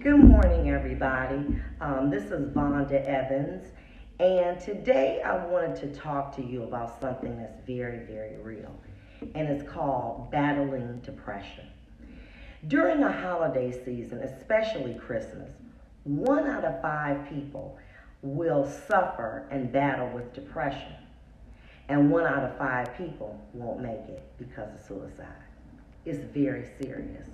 Good morning, everybody. This is Vonda Evans, and today I wanted to talk to you about something that's very, very real, and it's called battling depression. During the holiday season, especially Christmas, 1 out of 5 people will suffer and battle with depression, and 1 out of 5 people won't make it because of suicide. It's very serious.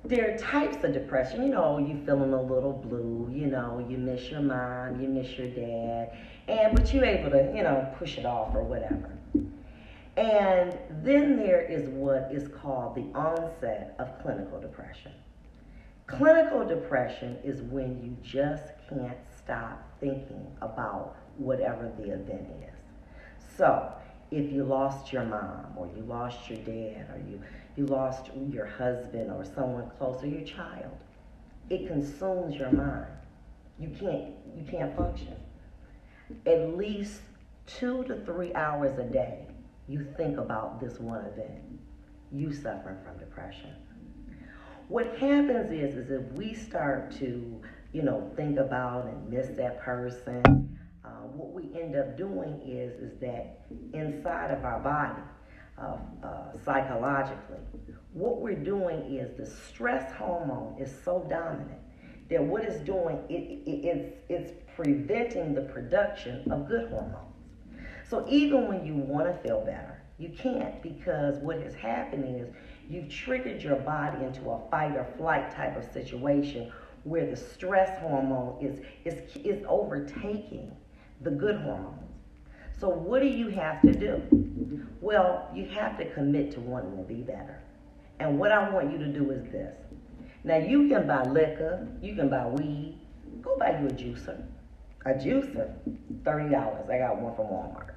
There are types of depression. You feeling a little blue, you miss your mom, you miss your dad, but you're able to, push it off or whatever. And then there is what is called the onset of clinical depression. Clinical depression is when you just can't stop thinking about whatever the event is. So, if you lost your mom, or you lost your dad, or you lost your husband or someone close, or your child, it consumes your mind. You can't function. At least 2 to 3 hours a day, you think about this one event. You suffering from depression. What happens is if we start to, think about and miss that person, what we end up doing is that inside of our body, psychologically, what we're doing is the stress hormone is so dominant that what it's doing, it's preventing the production of good hormones. So even when you want to feel better, you can't, because what is happening is you've triggered your body into a fight or flight type of situation where the stress hormone is overtaking the good hormones. So what do you have to do? Well, you have to commit to wanting to be better. And what I want you to do is this. Now, you can buy liquor, you can buy weed. Go buy you a juicer. A juicer, $30. I got one from Walmart.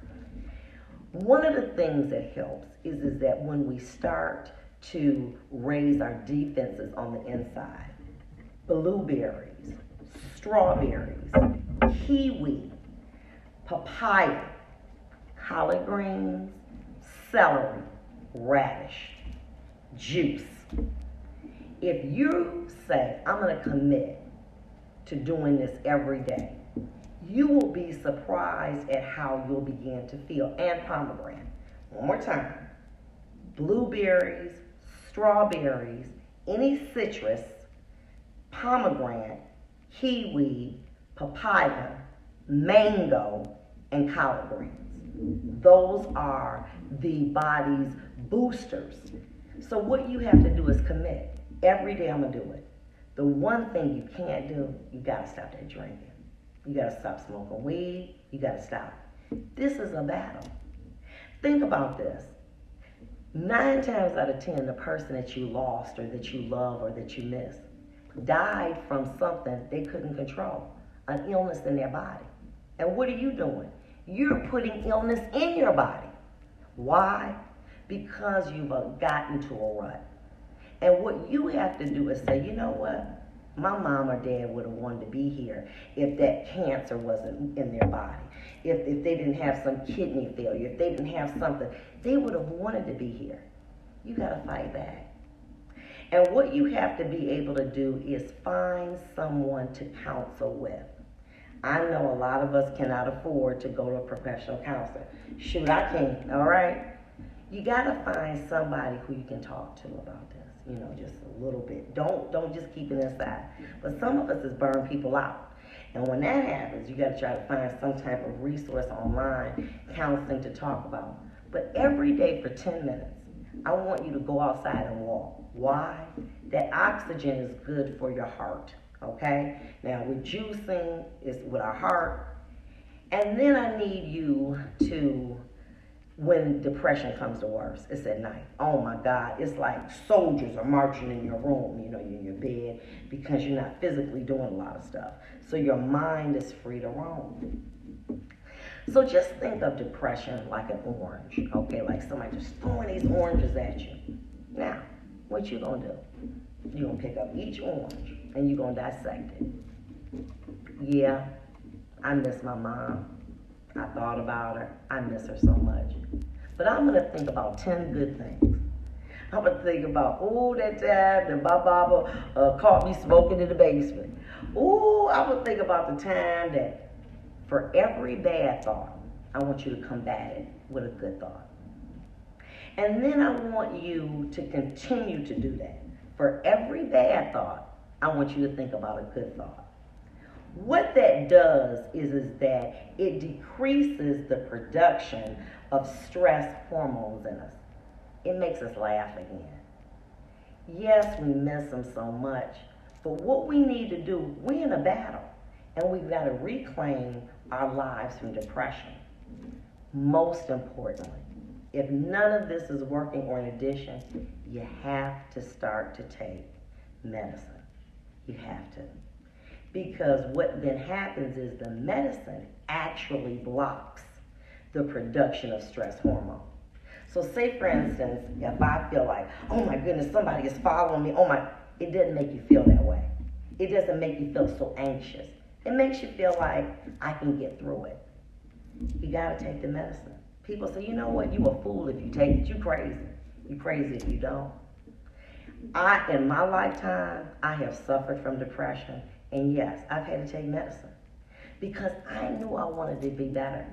One of the things that helps is that when we start to raise our defenses on the inside, blueberries, strawberries, kiwi, papaya, collard greens, celery, radish, juice. If you say, I'm going to commit to doing this every day, you will be surprised at how you'll begin to feel. And pomegranate. One more time. Blueberries, strawberries, any citrus, pomegranate, kiwi, papaya, mango, and collard greens. Those are the body's boosters. So what you have to do is commit. Every day I'm going to do it. The one thing you can't do, you got to stop that drinking. You got to stop smoking weed. You got to stop. This is a battle. Think about this. 9 times out of 10, the person that you lost or that you love or that you miss died from something they couldn't control, an illness in their body. And what are you doing? You're putting illness in your body. Why? Because you've gotten to a rut. And what you have to do is say, you know what? My mom or dad would have wanted to be here if that cancer wasn't in their body. If they didn't have some kidney failure, if they didn't have something, they would have wanted to be here. You got to fight back. And what you have to be able to do is find someone to counsel with. I know a lot of us cannot afford to go to a professional counselor. Shoot, I can't, all right? You got to find somebody who you can talk to about this, just a little bit. Don't just keep it inside. But some of us is burn people out. And when that happens, you got to try to find some type of resource online, counseling to talk about. But every day for 10 minutes, I want you to go outside and walk. Why? That oxygen is good for your heart, okay? Now, with juicing, it's with our heart. And then I need you to, when depression comes to worst, it's at night. Oh my God, it's like soldiers are marching in your room, you're in your bed, because you're not physically doing a lot of stuff. So your mind is free to roam. So just think of depression like an orange, okay? Like somebody just throwing these oranges at you. Now, what you gonna do? You're gonna pick up each orange and you're gonna dissect it. Yeah, I miss my mom. I thought about her. I miss her so much. But I'm gonna think about 10 good things. I'm going to think about, ooh, that time that my mama caught me smoking in the basement. Ooh, I'm going to think about the time that for every bad thought, I want you to combat it with a good thought. And then I want you to continue to do that. For every bad thought, I want you to think about a good thought. What that does is that it decreases the production of stress hormones in us. It makes us laugh again. Yes, we miss them so much, but what we need to do, we're in a battle, and we've got to reclaim our lives from depression. Most importantly, if none of this is working, or in addition, you have to start to take medicine. You have to. Because what then happens is the medicine actually blocks the production of stress hormone. So say, for instance, if I feel like, oh my goodness, somebody is following me, it doesn't make you feel that way. It doesn't make you feel so anxious. It makes you feel like I can get through it. You gotta take the medicine. People say, you know what, you a fool if you take it. You crazy. You crazy if you don't. In my lifetime, I have suffered from depression. And yes, I've had to take medicine. Because I knew I wanted to be better.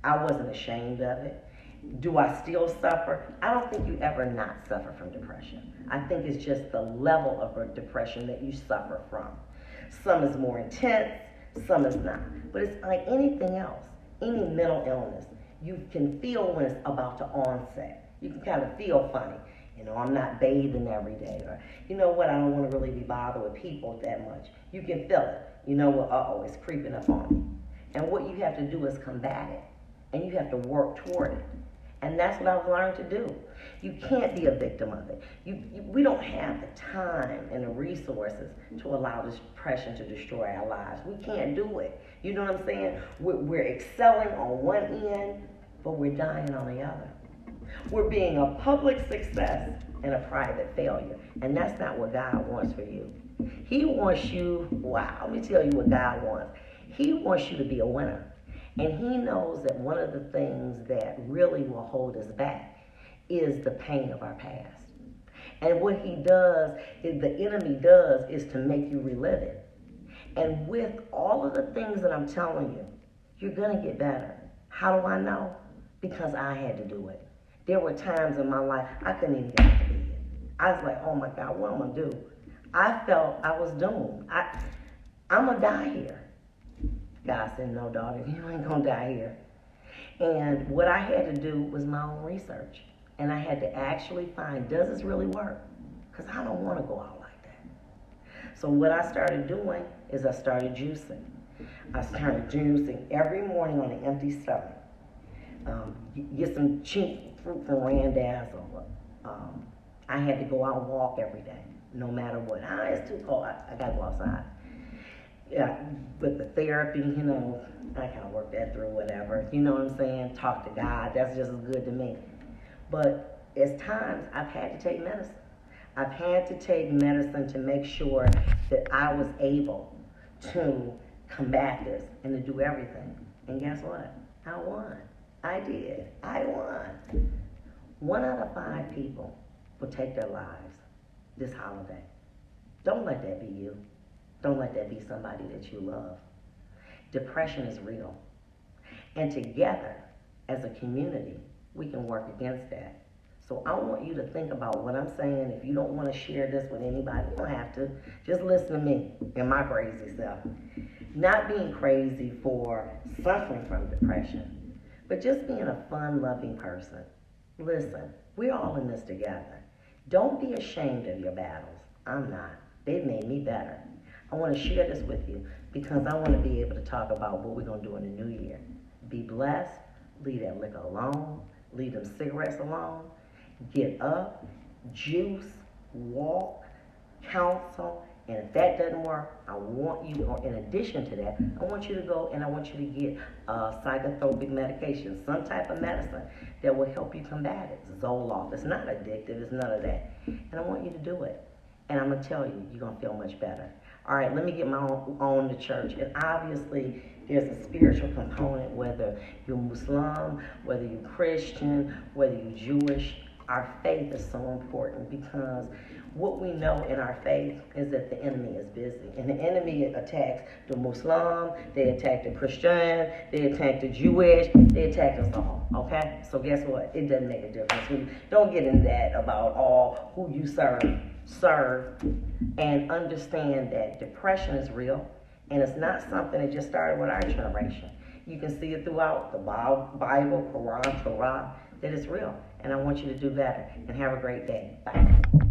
I wasn't ashamed of it. Do I still suffer? I don't think you ever not suffer from depression. I think it's just the level of depression that you suffer from. Some is more intense, some is not. But it's like anything else, any mental illness. You can feel when it's about to onset. You can kind of feel funny. You know, I'm not bathing every day. Or, you know what, I don't want to really be bothered with people that much. You can feel it. You know what, it's creeping up on me. And what you have to do is combat it. And you have to work toward it. And that's what I've learned to do. You can't be a victim of it. We don't have the time and the resources to allow this depression to destroy our lives. We can't do it. You know what I'm saying? We're excelling on one end, but we're dying on the other. We're being a public success and a private failure. And that's not what God wants for you. He wants you, let me tell you what God wants. He wants you to be a winner. And he knows that one of the things that really will hold us back is the pain of our past. And what the enemy does is to make you relive it. And with all of the things that I'm telling you, you're going to get better. How do I know? Because I had to do it. There were times in my life I couldn't even get out of bed. I was like, oh my God, what am I going to do? I felt I was doomed. I'm going to die here. God said, no, daughter, you ain't going to die here. And what I had to do was my own research. And I had to actually find, does this really work? Because I don't want to go out like that. So what I started doing is I started juicing. I started juicing every morning on an empty stomach. Get some cheap fruit from Randaz. I had to go out and walk every day, no matter what. It's too cold. I got to go outside. Yeah, but the therapy, you know, I kind of work that through, whatever. You know what I'm saying? Talk to God. That's just as good to me. But as times, I've had to take medicine. I've had to take medicine to make sure that I was able to combat this and to do everything. And guess what? I won. I did. I won. 1 out of 5 people will take their lives this holiday. Don't let that be you. Don't let that be somebody that you love. Depression is real. And together, as a community, we can work against that. So I want you to think about what I'm saying. If you don't want to share this with anybody, you don't have to. Just listen to me and my crazy self. Not being crazy for suffering from depression, but just being a fun-loving person. Listen, we're all in this together. Don't be ashamed of your battles. I'm not. They've made me better. I want to share this with you because I want to be able to talk about what we're going to do in the new year. Be blessed. Leave that liquor alone. Leave them cigarettes alone. Get up, juice, walk, counsel, and if that doesn't work, I want you, or in addition to that, I want you to go and I want you to get psychotropic medication, some type of medicine that will help you combat it. Zoloft. It's not addictive. It's none of that. And I want you to do it. And I'm going to tell you, you're going to feel much better. All right, let me get my own to church. And obviously, there's a spiritual component, whether you're Muslim, whether you're Christian, whether you're Jewish. our faith is so important, because what we know in our faith is that the enemy is busy. And the enemy attacks the Muslim, they attack the Christian, they attack the Jewish, they attack us all, okay? So guess what? It doesn't make a difference. We don't get into that about all who you serve, and understand that depression is real, and it's not something that just started with our generation. You can see it throughout the Bible, Quran, Torah, that it's real. And I want you to do better. And have a great day. Bye.